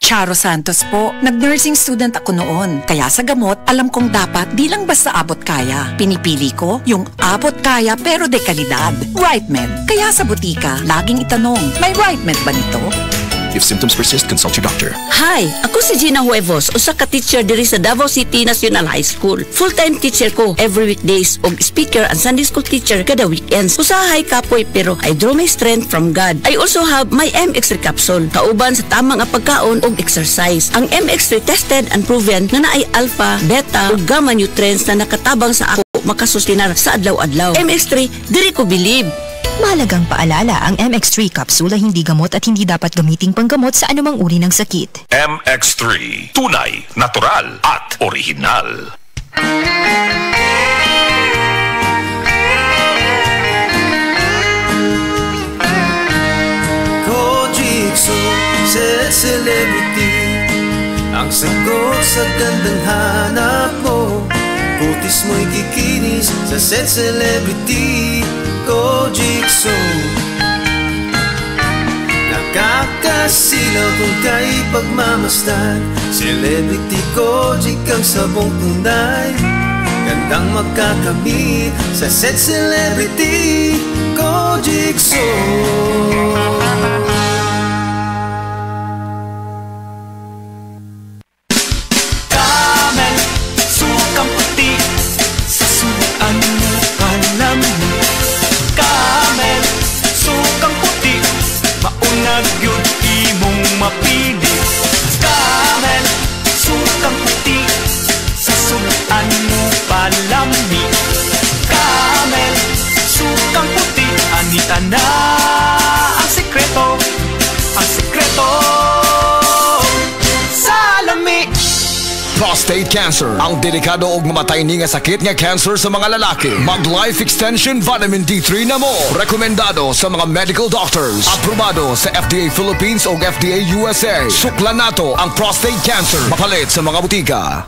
Charo Santos po. Nag-nursing student ako noon. Kaya sa gamot, alam kong dapat di lang basta abot kaya. Pinipili ko yung abot kaya pero de kalidad. RightMed. Kaya sa butika, laging itanong, may RightMed ba nito? If symptoms persist, consult your doctor. Hi, ako si Gina Huevos, usa ka teacher diri sa Davao City National High School. Full-time teacher ko every weekdays og speaker and Sunday school teacher kada weekends. Usahay kapoy pero I draw my strength from God. I also have my MX3 capsule, kauban sa tamang nga pagkaon og exercise. Ang MX3 tested and proven na naay alpha, beta ug gamma nutrients na nakatabang sa ako makasustinar sa adlaw-adlaw. MX3, diri ko believe. Mahalagang paalala, ang MX3 kapsula hindi gamot at hindi dapat gamiting panggamot sa anumang uri ng sakit. MX3, tunay, natural at original. Kojikso, set celebrity, ang sagot sa gandang hanap mo. Kutis mo'y kikinis sa set celebrity. Kojikso, nakakasilaw kung kay pagmamasdan. Celebrity Kojik ang sabong tunay, gandang magkakamit sa set celebrity. Kojikso. Camel, sukang puti, sa suan mo palamig. Camel, sukang puti, maunag yun imong mapili. Camel, sukang puti, sa suan mo palami. Camel, sukang puti, anita na ang sekreto sa lami. Prostate cancer, ang delikado og mamatay ni nga sakit nga cancer sa mga lalaki. Mag Life Extension Vitamin D3 na mo. Rekomendado sa mga medical doctors. Aprobado sa FDA Philippines o FDA USA. Suklan nato ang prostate cancer. Mapalit sa mga butika.